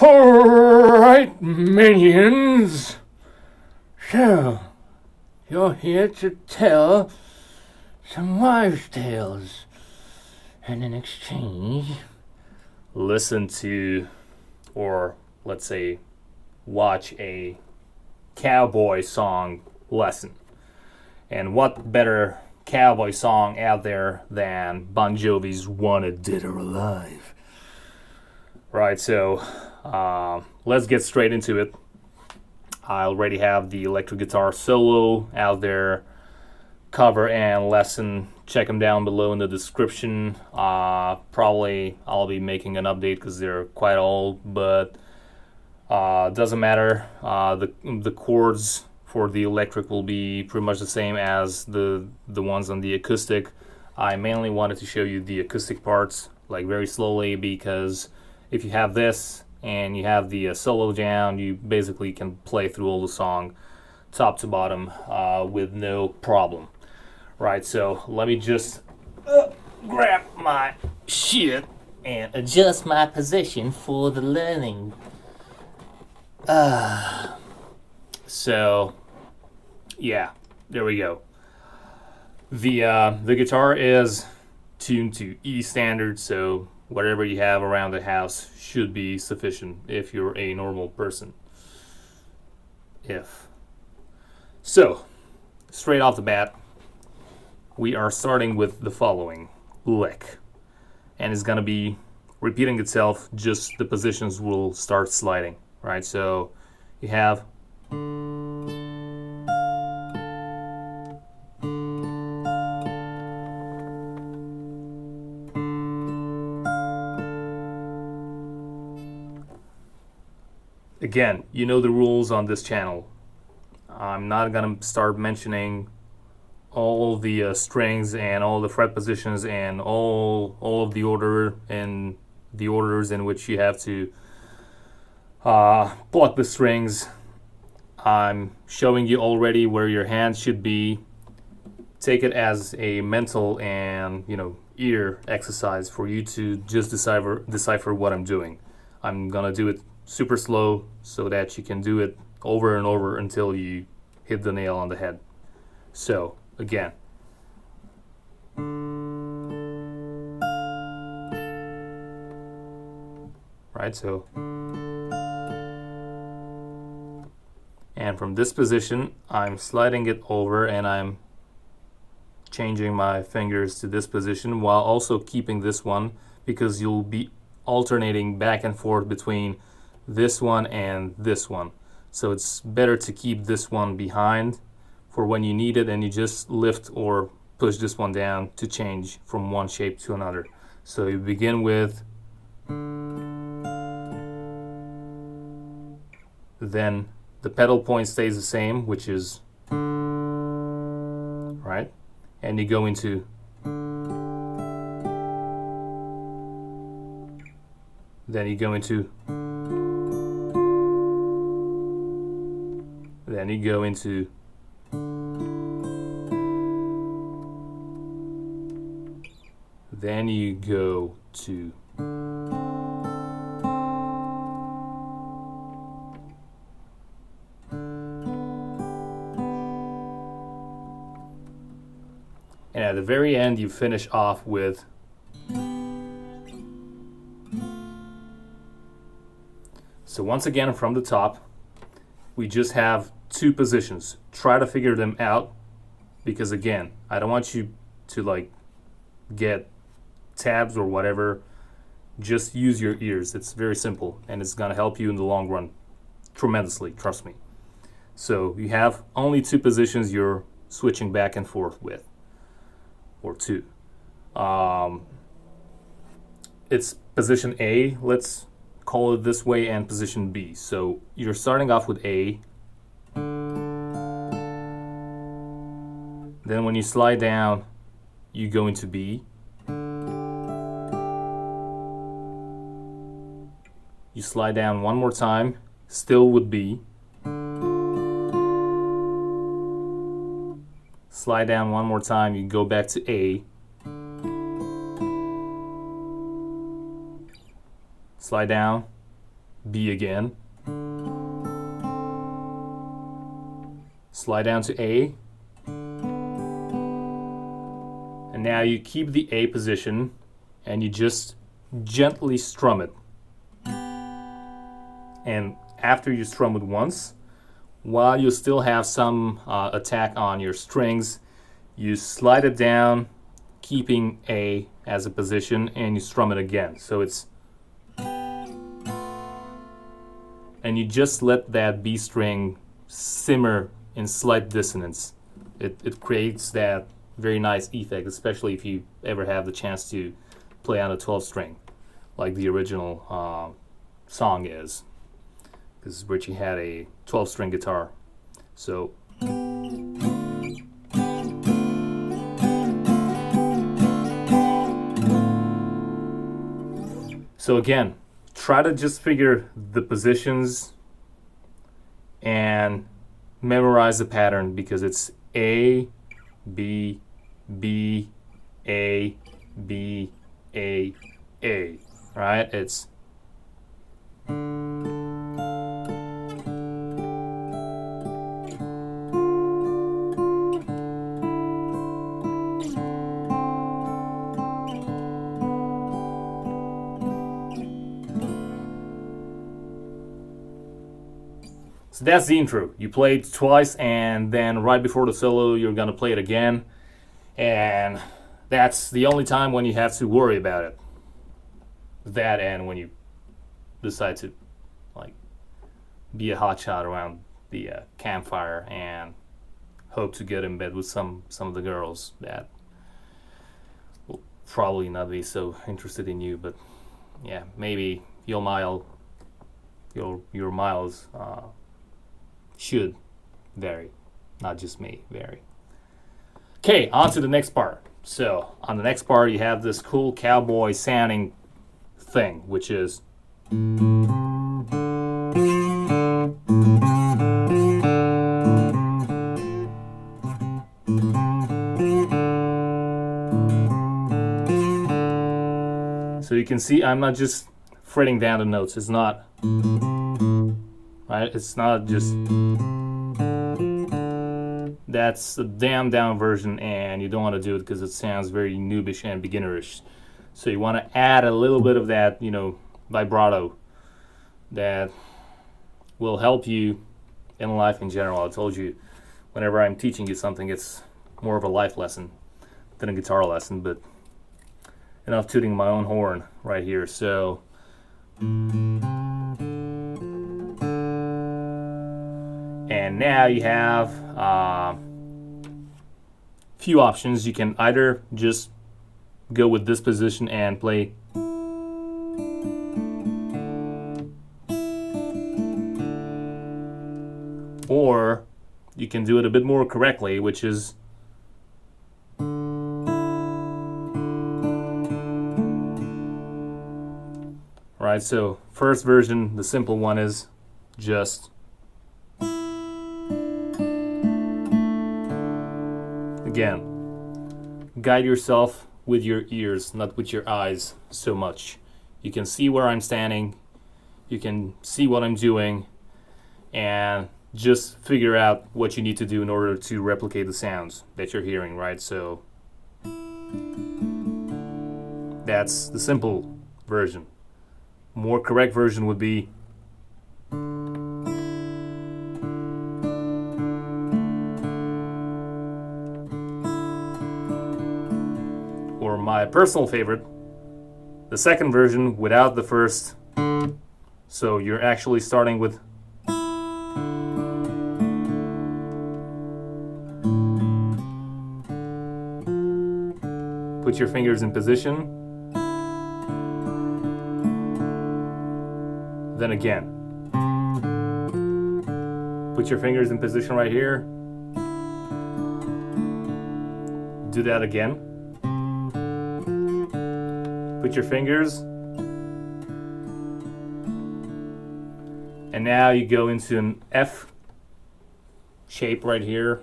Alright, minions. So, you're here to tell some wives' tales. And in exchange, listen to, or let's say, watch a cowboy song lesson. And what better cowboy song out there than Bon Jovi's Wanted Dead or Alive? Right, so let's get straight into it. I already have the electric guitar solo out there, cover and lesson. Check them down below in the description. Probably I'll be making an update because they're quite old, but doesn't matter. The chords for the electric will be pretty much the same as the ones on the acoustic. I mainly wanted to show you the acoustic parts, like very slowly, because if you have this and you have the solo down, you basically can play through all the song top to bottom with no problem. Right, so let me just grab my shit and adjust my position for the learning. So yeah, there we go. The guitar is tuned to E standard, so whatever you have around the house should be sufficient if you're a normal person. So, straight off the bat, we are starting with the following lick, and it's gonna be repeating itself, just the positions will start sliding, right? So you have again, you know the rules on this channel. I'm not gonna start mentioning all the strings and all the fret positions and all of the order and the orders in which you have to pluck the strings. I'm showing you already where your hands should be. Take it as a mental and ear exercise for you to just decipher what I'm doing. I'm gonna do it super slow so that you can do it over and over until you hit the nail on the head. So again, right, so, and from this position I'm sliding it over and I'm changing my fingers to this position while also keeping this one, because you'll be alternating back and forth between this one and this one. So it's better to keep this one behind for when you need it, and you just lift or push this one down to change from one shape to another. So you begin with, then the pedal point stays the same, which is right, and you go into, then you go into, then you go into, then you go to, and at the very end you finish off with, so once again from the top we just have two positions. Try to figure them out, because again, I don't want you to get tabs or whatever. Just use your ears. It's very simple and it's gonna help you in the long run tremendously, trust me. So you have only two positions you're switching back and forth with, or two. It's position A, let's call it this way, and position B. So you're starting off with A, then when you slide down you go into B, you slide down one more time, still with B, slide down one more time, you go back to A, slide down, B again, slide down to A, and now you keep the A position and you just gently strum it. And after you strum it once, while you still have some attack on your strings, you slide it down, keeping A as a position, and you strum it again. So it's, and you just let that B string simmer in slight dissonance. It creates that very nice effect, especially if you ever have the chance to play on a 12 string, like the original song is, because Richie had a 12 string guitar. So again, try to just figure the positions and memorize the pattern, because it's A, B, B, A, B, A, A, right? It's so that's the intro. You play it twice, and then right before the solo, you're gonna play it again. And that's the only time when you have to worry about it. That, and when you decide to like be a hotshot around the campfire and hope to get in bed with some of the girls that will probably not be so interested in you, but yeah, maybe your miles should vary, not just me, vary. Okay, on to the next part. So on the next part, you have this cool cowboy sounding thing, which is so you can see I'm not just fretting down the notes. It's not, right? It's not just, that's the damn down version, and you don't want to do it because it sounds very noobish and beginnerish. So you want to add a little bit of that, vibrato that will help you in life in general. I told you, whenever I'm teaching you something, it's more of a life lesson than a guitar lesson, but enough tooting my own horn right here. So and now you have few options. You can either just go with this position and play or you can do it a bit more correctly, which is right. So first version, the simple one, is just again, guide yourself with your ears, not with your eyes so much. You can see where I'm standing, you can see what I'm doing, and just figure out what you need to do in order to replicate the sounds that you're hearing, right? So that's the simple version. More correct version would be or my personal favorite, the second version without the first. So you're actually starting with put your fingers in position, then again put your fingers in position right here, do that again, put your fingers, and now you go into an F shape right here.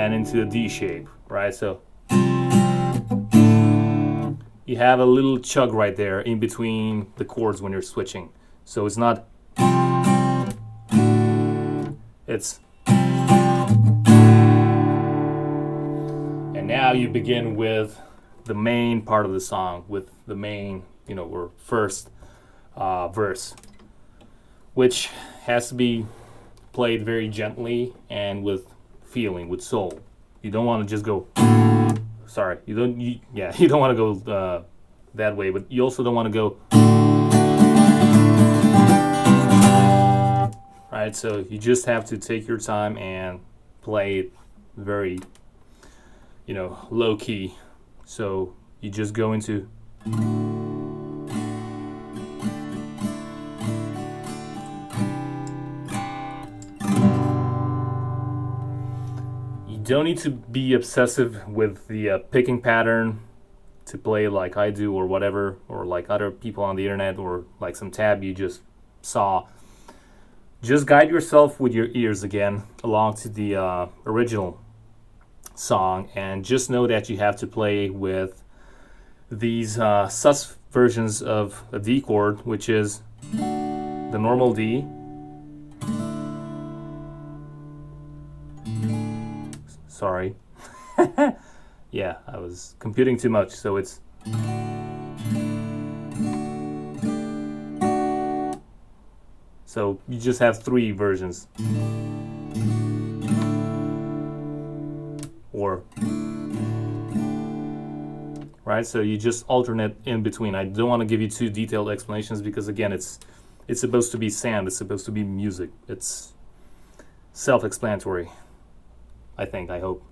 and into a D shape, right? So you have a little chug right there in between the chords when you're switching. So it's not, it's, and now you begin with the main part of the song, with the main, or first verse, which has to be played very gently and with feeling, with soul. You don't want to just go, sorry, you don't want to go that way, but you also don't want to go, right? So you just have to take your time and play it very, low key. So you just go into, you don't need to be obsessive with the picking pattern to play like I do or whatever, or like other people on the internet, or like some tab you just saw. Just guide yourself with your ears again along to the original song, and just know that you have to play with these sus versions of a D chord, which is the normal D, sorry, yeah, I was computing too much, so it's, so you just have 3 versions, or, right? So you just alternate in between. I don't want to give you too detailed explanations because, again, it's supposed to be sound, it's supposed to be music. It's self-explanatory, I think, I hope.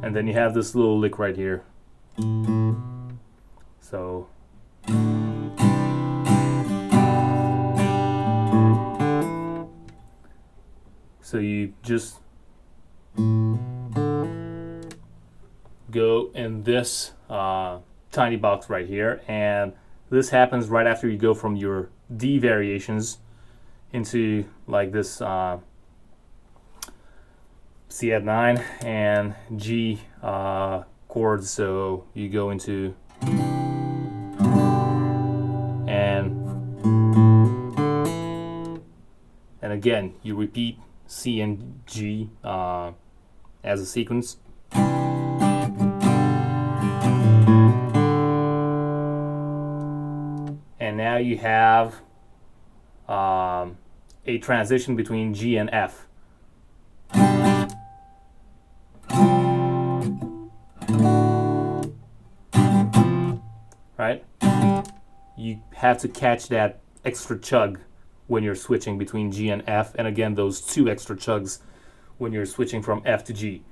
And then you have this little lick right here. So you just go in this tiny box right here, and this happens right after you go from your D variations into like this C at 9 and G chords. So you go into, and again you repeat C and G as a sequence. And now you have a transition between G and F. Right? You have to catch that extra chug when you're switching between G and F, and again those 2 extra chugs when you're switching from F to G.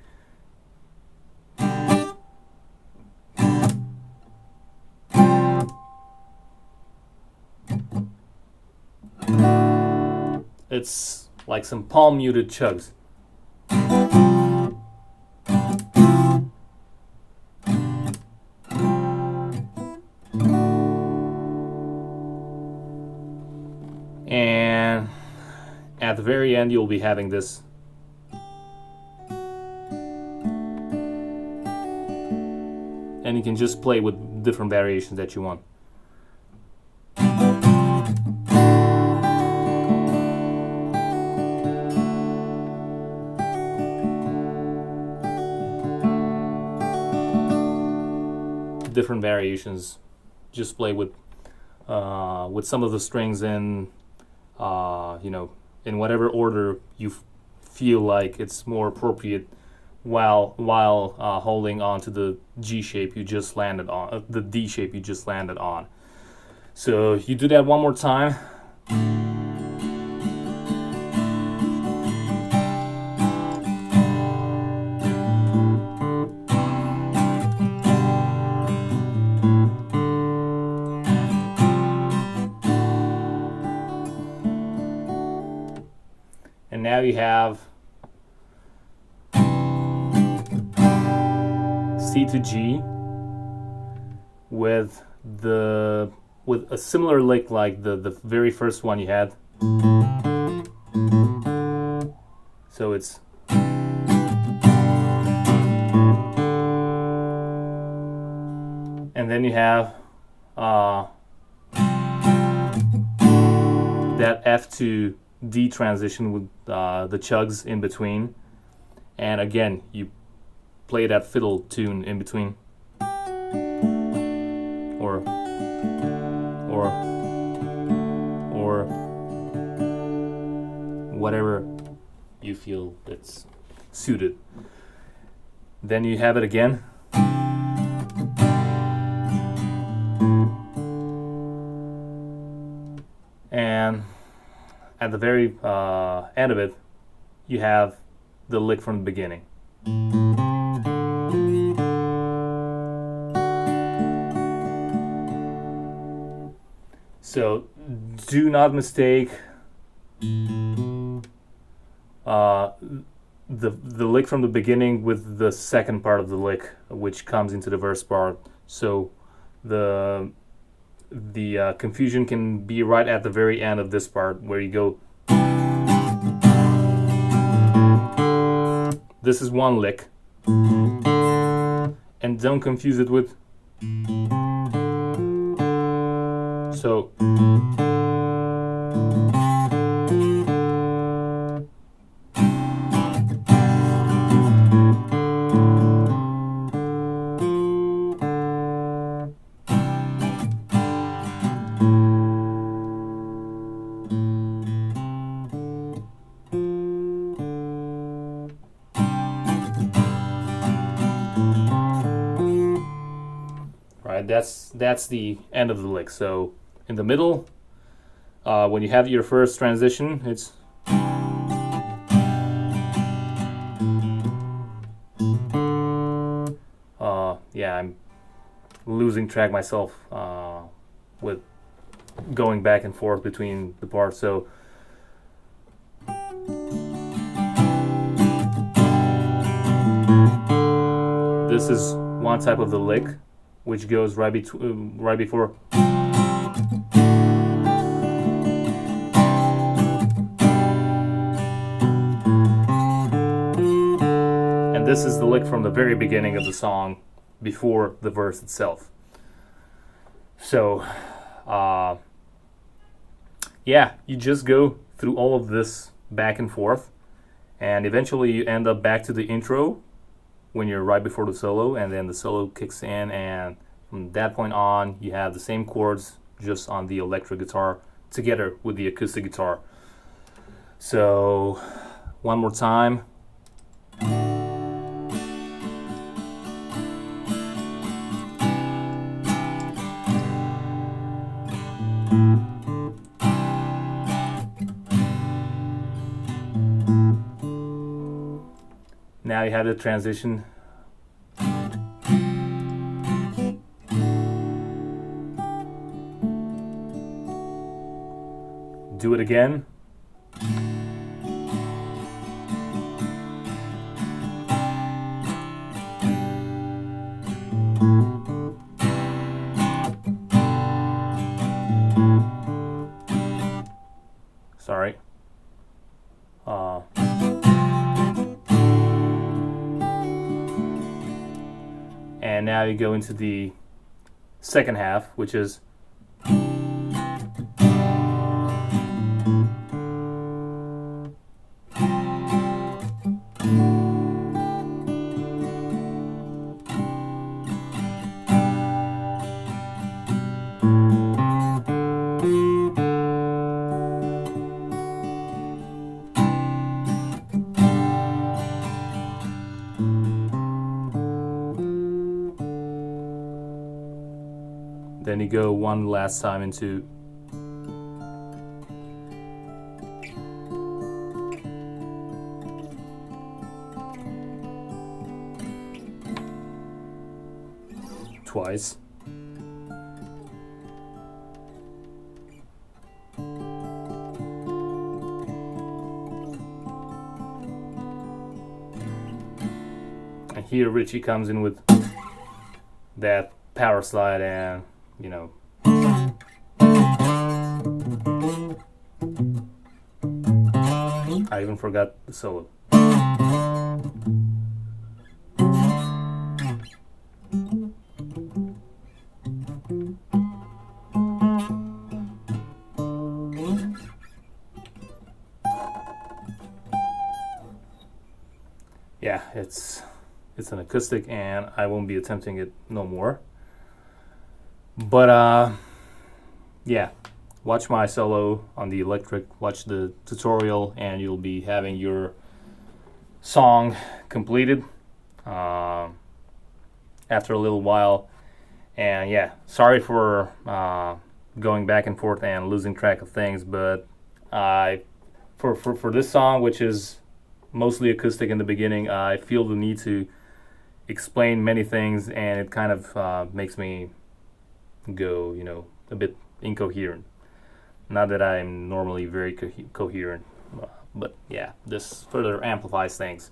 It's like some palm muted chugs. And at the very end you'll be having this and you can just play with different variations that you want. Different variations, just play with some of the strings in in whatever order you feel like it's more appropriate, while holding on to the G shape you just landed on, the D shape you just landed on. So you do that one more time. And now you have C to G with a similar lick like the very first one you had. So it's and then you have that F to D transition with the chugs in between, and again you play that fiddle tune in between, or whatever you feel that's suited. Then you have it again. And at the very end of it, you have the lick from the beginning. So do not mistake the lick from the beginning with the second part of the lick, which comes into the verse part. So the confusion can be right at the very end of this part where you go. This is one lick, and don't confuse it with. So that's the end of the lick. So in the middle, when you have your first transition, it's yeah, I'm losing track myself with going back and forth between the parts. So this is one type of the lick, which goes right before. And this is the lick from the very beginning of the song, before the verse itself. So, yeah, you just go through all of this back and forth, and eventually you end up back to the intro when you're right before the solo, and then the solo kicks in, and from that point on you have the same chords just on the electric guitar together with the acoustic guitar. So one more time. Now you have the transition. Do it again. Sorry. And now you go into the second half, which is then you go one last time into twice. And here Richie comes in with that power slide, and you know, I even forgot the solo. Yeah, it's an acoustic, and I won't be attempting it no more. But yeah, watch my solo on the electric, watch the tutorial, and you'll be having your song completed after a little while. And yeah, sorry for going back and forth and losing track of things, but for this song, which is mostly acoustic in the beginning, I feel the need to explain many things, and it kind of makes me go, a bit incoherent. Not that I'm normally very coherent, but yeah, this further amplifies things.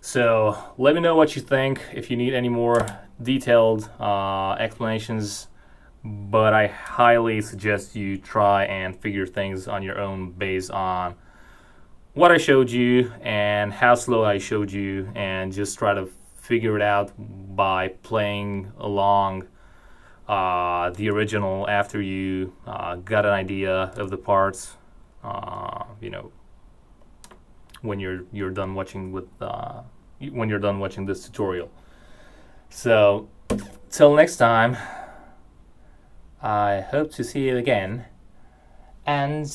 So let me know what you think, if you need any more detailed explanations, but I highly suggest you try and figure things on your own based on what I showed you and how slow I showed you, and just try to figure it out by playing along the original after you got an idea of the parts. When you're done watching this tutorial. So till next time, I hope to see you again, and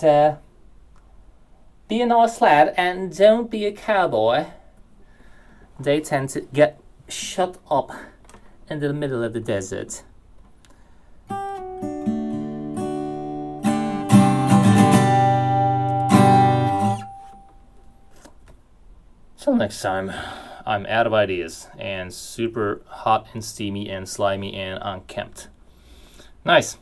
be a nice lad and don't be a cowboy. They tend to get shut up in the middle of the desert. Till next time, I'm out of ideas and super hot and steamy and slimy and unkempt. Nice.